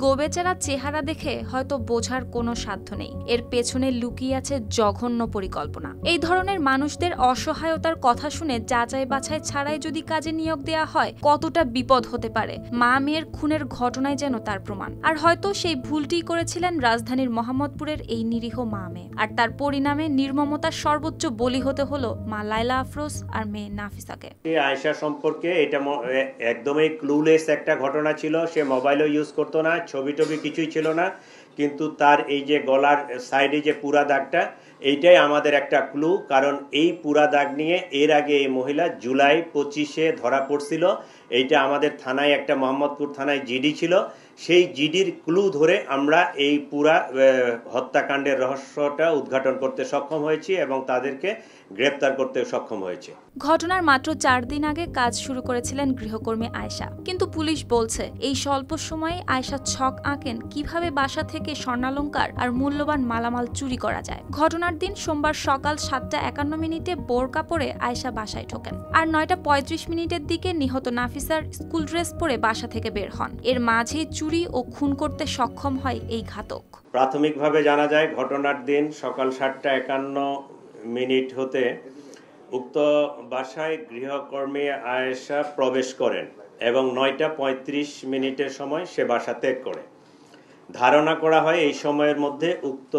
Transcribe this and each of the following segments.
গোবেচারা চেহারা দেখে হয়তো বোঝার কোনো সাধ্য নেই, এর পেছনে লুকিয়ে আছে জঘন্য পরিকল্পনা। এই ধরনের মানুষদের অসহায়তার কথা শুনে যাচাই বাছাই ছাড়াই যদি কাজে নিয়োগ দেওয়া হয়, কতটা বিপদ হতে পারে মা মেয়ের খুনের ঘটনায় যেন তার প্রমাণ। আর হয়তো সেই ভুলটি করেছিলেন রাজধানীর মোহাম্মদপুরের এই নিরীহ মা মেয়ে, আর তার পরিণামে নির্মমতার সর্বোচ্চ বলি হতে হলো মা লায়লা আফরোজ আর মেয়ে নাফিসাকে। আয়েশা সম্পর্কে এটা একদমই ক্লুলেস একটা ঘটনা ছিল। সে মোবাইলও ইউজ করতো না, ছবি টবি কিছুই ছিল না, কিন্তু তার এই যে গলার সাইডে যে পুরা দাগটা, এইটাই আমাদের একটা ক্লু। কারণ এই পুরা দাগ নিয়ে এর আগে এই মহিলা জুলাই 25-এ ধরা পড়ছিল। এইটা আমাদের থানায় একটা মোহাম্মদপুর থানায় জিডি ছিল, সেই জিডির ক্লু ধরে আমরা এই পুরা হত্যাকাণ্ডের রহস্যটা উদ্ঘাটন করতে সক্ষম হয়েছি এবং তাদেরকে গ্রেপ্তার করতে সক্ষম হয়েছে। ঘটনার মাত্র 4 দিন আগে কাজ শুরু করেছিলেন গৃহকর্মী আয়েশা, কিন্তু পুলিশ বলছে এই স্বল্প সময়ে আয়েশা ছক আঁকেন কিভাবে বাসা থেকে স্বর্ণালংকার আর মূল্যবান মালামাল চুরি করা যায়। ঘটনার দিন সোমবার সকাল 7:51 বোরকা পরে আয়েশা বাসায় ঢোকেন, আর 9:35 দিকে নিহত নাফিসার স্কুল ড্রেস পরে বাসা থেকে বের হন। এর মাঝেই চুরি ও খুন করতে সক্ষম হয় এই ঘাতক। প্রাথমিকভাবে জানা যায় ঘটনার দিন সকাল 7:51 হতে উক্ত বাসায় গৃহকর্মী আয়েশা প্রবেশ করেন এবং 9:35 সময় সে বাসা ত্যাগ করে। ধারণা করা হয় এই সময়ের মধ্যে উক্ত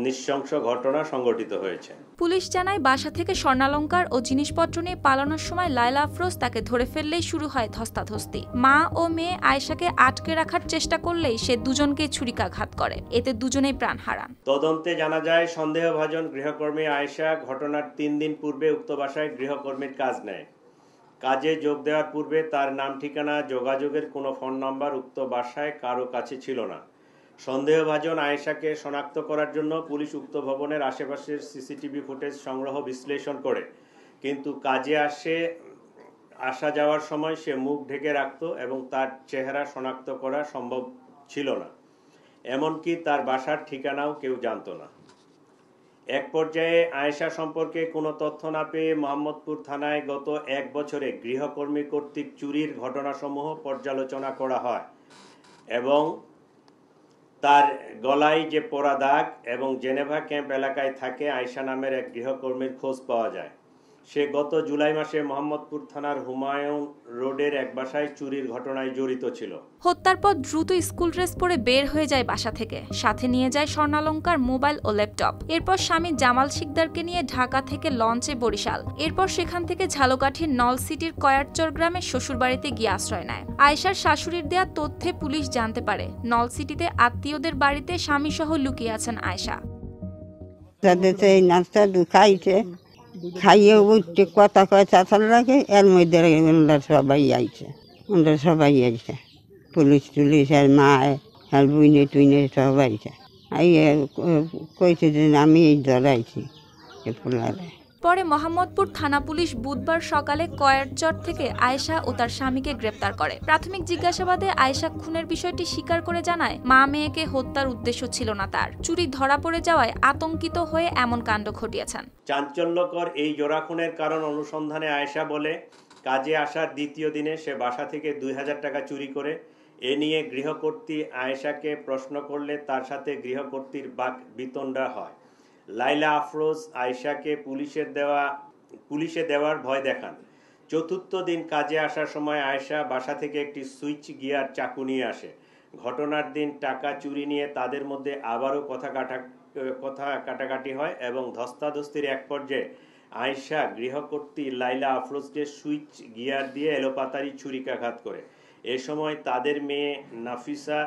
নৃশংস ঘটনা সংঘটিত হয়েছে। পুলিশ জানায় বাসা থেকে স্বর্ণালংকার ও জিনিসপত্র নিয়ে পালানোর সময় লায়লা আফরোজ তাকে ধরে ফেললেই শুরু হয় ধস্তাধস্তি। মা ও মেয়ে আয়েশাকে আটকে রাখার চেষ্টা করলেই সে দুজনকে ছুরিকাঘাত করে, এতে দুজনেই প্রাণ হারান। তদন্তে জানা যায় সন্দেহভাজন গৃহকর্মী আয়েশা ঘটনার 3 দিন পূর্বে উক্ত বাসায় গৃহকর্মীর কাজ নেয়। কাজে যোগ দেওয়ার পূর্বে তার নাম ঠিকানা যোগাযোগের কোনো ফোন নাম্বার উক্ত বাসায় কারো কাছে ছিল না। সন্দেহভাজন আয়েশাকে শনাক্ত করার জন্য পুলিশ উক্ত ভবনের আশেপাশের সিসিটিভি ফুটেজ সংগ্রহ বিশ্লেষণ করে, কিন্তু কাজে আসা যাওয়ার সময় সে মুখ ঢেকে রাখত এবং তার চেহারা শনাক্ত করা সম্ভব ছিল না। এমনকি তার বাসার ঠিকানাও কেউ জানত না। এক পর্যায়ে আয়েশা সম্পর্কে কোনো তথ্য না পেয়ে মোহাম্মদপুর থানায় গত 1 বছরে গৃহকর্মী কর্তৃক চুরির ঘটনাসমূহ পর্যালোচনা করা হয় এবং তার গলায় যে পোড়া দাগ এবং জেনেভা ক্যাম্প এলাকায় থাকে আয়েশা নামের এক গৃহকর্মীর খোঁজ পাওয়া যায়। সে গত জুলাই মাসে মোহাম্মদপুর থানার হুমায়ুন রোডের এক বাসায় চুরির ঘটনায় জড়িত ছিল। হত্যার পর দ্রুত স্কুল ড্রেস পরে বের হয়ে যায় বাসা থেকে, সাথে নিয়ে যায় স্বর্ণালংকার, মোবাইল ও ল্যাপটপ। এরপর স্বামী জামাল শিকদারকে নিয়ে ঢাকা থেকে লঞ্চে বরিশাল, এরপর সেখান থেকে ঝালকাঠির নলসিটির কয়ারচর গ্রামে শ্বশুরবাড়িতে গিয়ে আশ্রয় নেয়। আয়েশার শাশুড়ির দেয়া তথ্যে পুলিশ জানতে পারে নলসিটিতে আত্মীয়দের বাড়িতে স্বামী সহ লুকিয়ে আছেন আয়েশা। খাইয়ে উঠতে কথা কয় চাচার লাগে, এর মধ্যে সবাই আইছে পুলিশ টুলিশ আর মা আর বুইনে টুইনে সব আইছে। কইছে যে আমি এই ধরাইছি পোলারে। পরে মোহাম্মদপুর থানা পুলিশ বুধবার সকালে কয়ারচর থেকে আয়েশা ও তার স্বামীকে গ্রেপ্তার করে। প্রাথমিক জিজ্ঞাসাবাদে আয়েশা খুনের বিষয়টি স্বীকার করে জানায় মা মেয়েকে হত্যার উদ্দেশ্য ছিল না তার, চুরি ধরা পড়ে যাওয়ায় আতঙ্কিত হয়ে এমন কাণ্ড ঘটিয়েছেন। চাঞ্চল্যকর এই জোড়া খুনের কারণ অনুসন্ধানে আয়েশা বলে, কাজে আসার দ্বিতীয় দিনে সে বাসা থেকে 2000 টাকা চুরি করে। এ নিয়ে গৃহকর্ত্রী আয়েশাকে প্রশ্ন করলে তার সাথে গৃহকর্ত্রীর বাক বিতণ্ডা হয়। লায়লা আফরোজ আয়েশাকে পুলিশে দেওয়ার ভয় দেখান। চতুর্থ দিন কাজে আসার সময় আয়েশা বাসা থেকে একটি সুইচ গিয়ার চাকু নিয়ে আসে। ঘটনার দিন টাকা চুরি নিয়ে তাদের মধ্যে আবারও কথা কাটাকাটি হয় এবং ধস্তাধস্তির এক পর্যায়ে আয়েশা গৃহকর্ত্রী লায়লা আফরোজকে সুইচ গিয়ার দিয়ে এলোপাতাড়ি ছুরিকাঘাত করে। এ সময় তাদের মেয়ে নাফিসা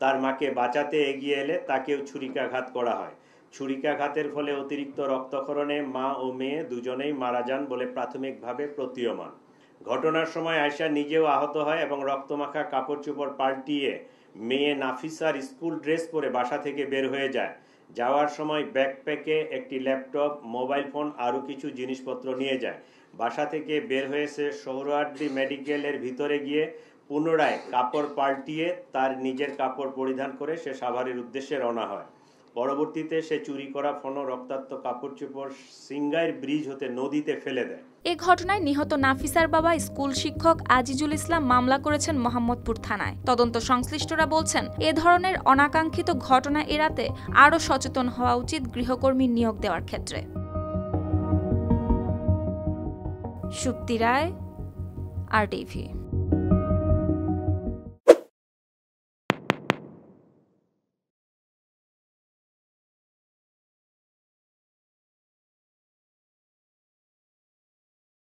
তার মাকে বাঁচাতে এগিয়ে এলে তাকেও ছুরিকাঘাত করা হয়। ছুরিকাঘাতের ফলে অতিরিক্ত রক্তক্ষরণে মা ও মেয়ে দুজনেই মারা যান বলে প্রাথমিকভাবে প্রতীয়মান। ঘটনার সময় আয়েশা নিজেও আহত হয় এবং রক্তমাখা কাপড় চোপড় পাল্টিয়ে মেয়ে নাফিসার স্কুল ড্রেস পরে বাসা থেকে বের হয়ে যায়। যাওয়ার সময় ব্যাকপ্যাকে একটি ল্যাপটপ, মোবাইল ফোন আরও কিছু জিনিসপত্র নিয়ে যায়। বাসা থেকে বের হয়েছে সোহরাওয়ার্দী মেডিকেলের ভিতরে গিয়ে পুনরায় কাপড় পাল্টিয়ে তার নিজের কাপড় পরিধান করে সে সাভারের উদ্দেশ্যে রওনা হয়। পরবর্তীতে সে চুরি করা ফোন, রক্তাক্ত কাপড় চোপড় সিঙ্গাইর ব্রিজ হতে নদীতে ফেলে দেয়। এ ঘটনায় নিহত নাফিসার বাবা স্কুল শিক্ষক আজিজুল ইসলাম মামলা করেছেন মোহাম্মদপুর থানায়। তদন্ত সংশ্লিষ্টরা বলছেন, এ ধরনের অনাকাঙ্ক্ষিত ঘটনা এড়াতে আরও সচেতন হওয়া উচিত গৃহকর্মী নিয়োগ দেওয়ার ক্ষেত্রে। সুপ্তি রায়, RTV।